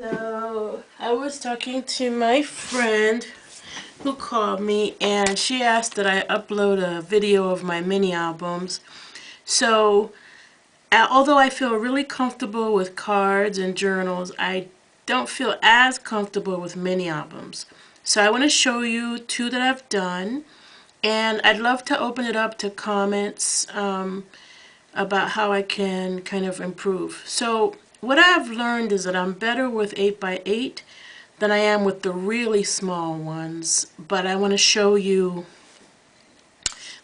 Hello. I was talking to my friend who called me and she asked that I upload a video of my mini albums. So, although I feel really comfortable with cards and journals, I don't feel as comfortable with mini albums. So I want to show you two that I've done, and I'd love to open it up to comments about how I can kind of improve. So what I've learned is that I'm better with 8x8 than I am with the really small ones, but I want to show you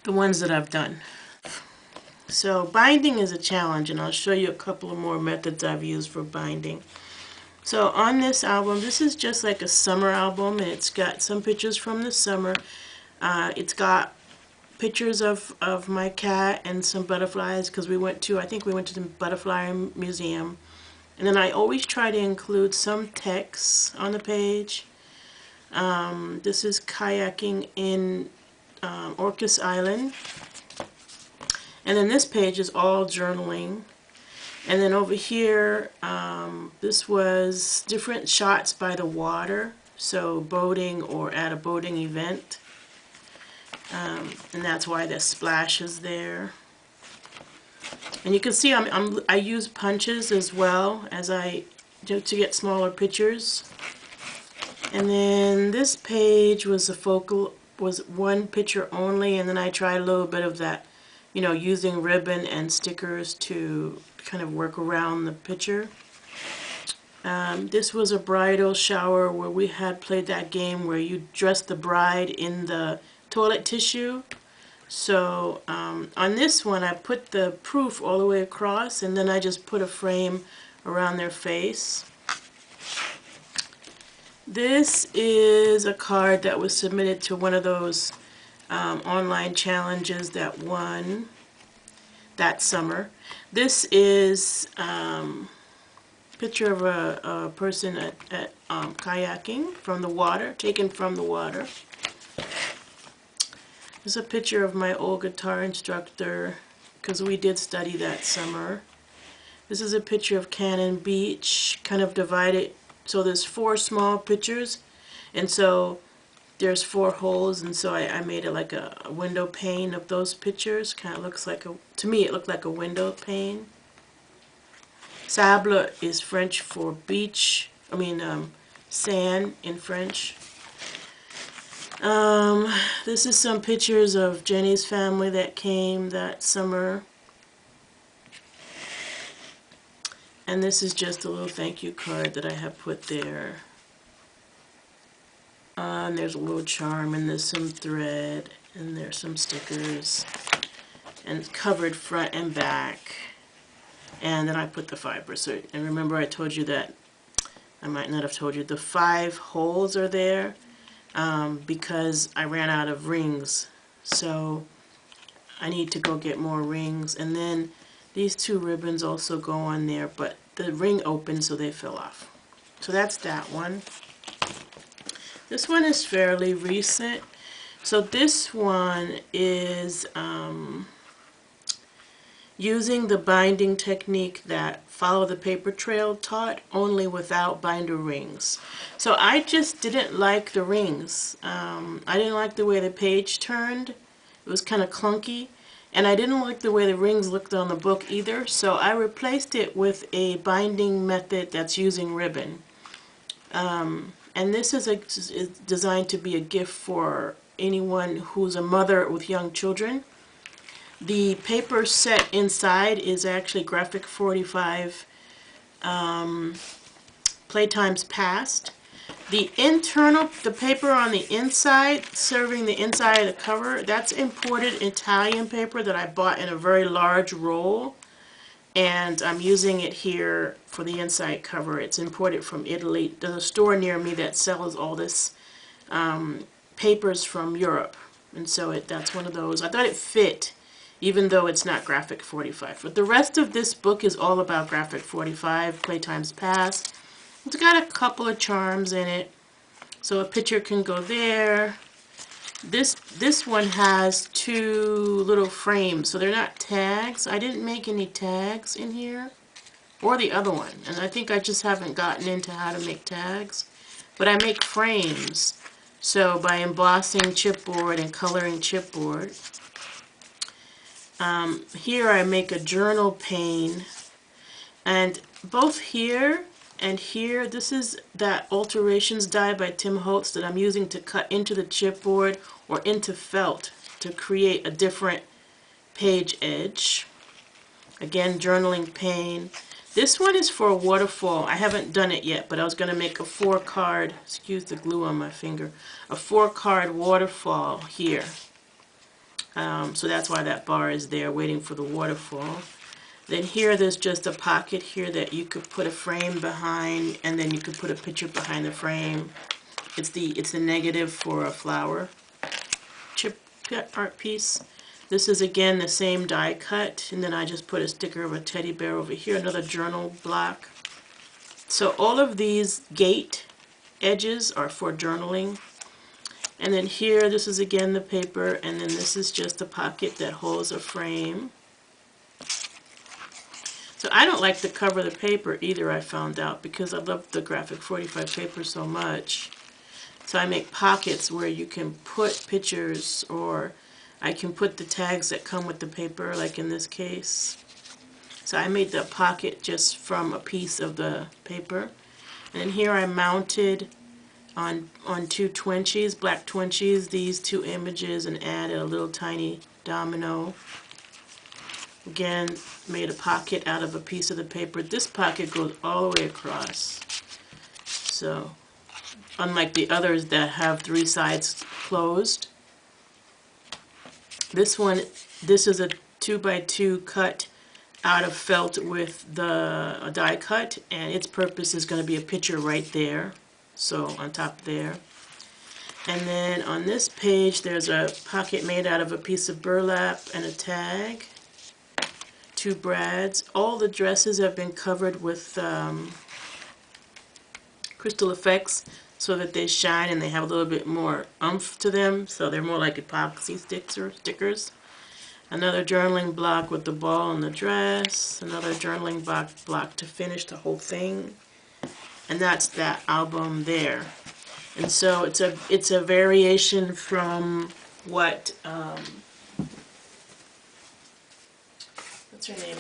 the ones that I've done. So binding is a challenge, and I'll show you a couple of more methods I've used for binding. So on this album, this is just like a summer album, and it's got some pictures from the summer. It's got pictures of my cat and some butterflies because I think we went to the Butterfly Museum. And then I always try to include some text on the page. This is kayaking in Orcas Island. And then this page is all journaling. And then over here, this was different shots by the water. So boating or at a boating event. And that's why the splash is there. And you can see I use punches as well as I do to get smaller pictures. And then this page was one picture only, and then I tried a little bit of that, using ribbon and stickers to kind of work around the picture. This was a bridal shower where we had played that game where you dress the bride in the toilet tissue. So on this one I put the proof all the way across, and then I just put a frame around their face. This is a card that was submitted to one of those online challenges that won that summer. This is a picture of a person at kayaking from the water, taken from the water. This is a picture of my old guitar instructor because we did study that summer. This is a picture of Cannon Beach, kind of divided. So there's 4 small pictures, and so there's 4 holes, and so I made it like a window pane of those pictures. Kind of looks like to me it looked like a window pane. Sable is French for beach, sand in French. This is some pictures of Jenny's family that came that summer. And this is just a little thank you card that I have put there. And there's a little charm, and there's some thread, and there's some stickers, and it's covered front and back. And then I put the fiber. So, and remember I told you that, I might not have told you, the 5 holes are there. Because I ran out of rings, so I need to go get more rings. And then these 2 ribbons also go on there, but the ring opened so they fell off. So that's that one. This one is fairly recent. So this one is using the binding technique that Follow the Paper Trail taught, only without binder rings. So I just didn't like the rings. I didn't like the way the page turned. It was kind of clunky. And I didn't like the way the rings looked on the book either. So I replaced it with a binding method that's using ribbon. And this is designed to be a gift for anyone who's a mother with young children. The paper set inside is actually Graphic 45 Playtimes Past. The paper on the inside, serving the inside of the cover, that's imported Italian paper that I bought in a very large roll. And I'm using it here for the inside cover. It's imported from Italy. There's a store near me that sells all this papers from Europe. And so that's one of those. I thought it fit, even though it's not Graphic 45. But the rest of this book is all about Graphic 45, Playtimes Past. It's got a couple of charms in it. So a picture can go there. This one has 2 little frames, so they're not tags. I didn't make any tags in here. or the other one. And I think I just haven't gotten into how to make tags. But I make frames. So by embossing chipboard and coloring chipboard. Here I make a journal pane. And both here and here, this is that Alterations die by Tim Holtz that I'm using to cut into the chipboard or into felt to create a different page edge. Again, journaling pane. This one is for a waterfall. I haven't done it yet, but I was going to make a 4-card, excuse the glue on my finger, a 4-card waterfall here. So that's why that bar is there waiting for the waterfall. Then here there's just a pocket here that you could put a frame behind, and then you could put a picture behind the frame. It's the negative for a flower chip art piece. This is again the same die cut, and then I just put a sticker of a teddy bear over here, another journal block. So all of these gate edges are for journaling. And then here, this is again the paper, and then this is just a pocket that holds a frame. So I don't like to cover the paper either, I found out, because I love the Graphic 45 paper so much. So I make pockets where you can put pictures, or I can put the tags that come with the paper, like in this case. So I made the pocket just from a piece of the paper. And here I mounted on 2 Twinchies, black Twinchies, these 2 images, and added a little tiny domino. Again, made a pocket out of a piece of the paper. This pocket goes all the way across. So, unlike the others that have 3 sides closed, this is a 2x2 cut out of felt with the die cut, and its purpose is going to be a picture right there. So on top there. And then on this page there's a pocket made out of a piece of burlap and a tag. 2 brads. All the dresses have been covered with Crystal Effects so that they shine and they have a little bit more oomph to them, so they're more like epoxy stickers. Another journaling block with the ball and the dress. Another journaling block to finish the whole thing. And that's that album there. And so it's a variation from what what's her name?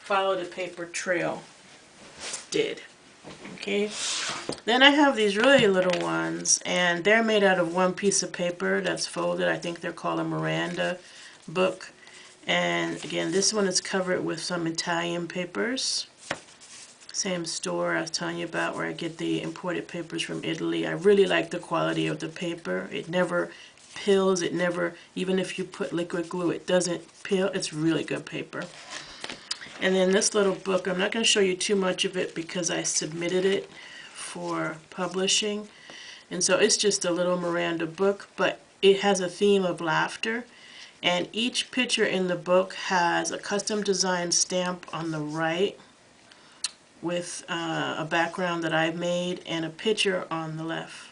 Follow the Paper Trail did. Okay. Then I have these really little ones, and they're made out of 1 piece of paper that's folded. I think they're called a Miranda book. And again, this one is covered with some Italian papers. Same store I was telling you about where I get the imported papers from Italy. I really like the quality of the paper. It never pills. It never, even if you put liquid glue, it doesn't pill. It's really good paper. And then this little book, I'm not going to show you too much of it because I submitted it for publishing. And so it's just a little Miranda book, but it has a theme of laughter. And each picture in the book has a custom designed stamp on the right with a background that I made and a picture on the left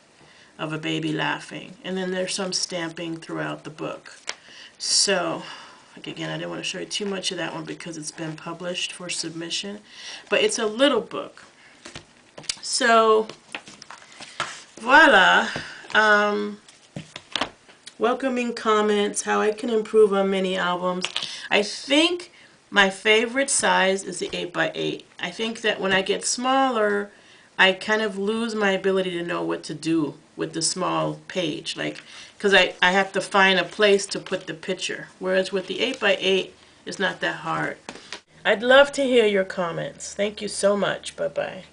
of a baby laughing. And then there's some stamping throughout the book. So, like again, I didn't want to show you too much of that one because it's been published for submission. But it's a little book. So, voila. Welcoming comments, how I can improve on mini albums. I think my favorite size is the 8x8. I think that when I get smaller, I kind of lose my ability to know what to do with the small page. Like, because I have to find a place to put the picture. Whereas with the 8x8, it's not that hard. I'd love to hear your comments. Thank you so much. Bye-bye.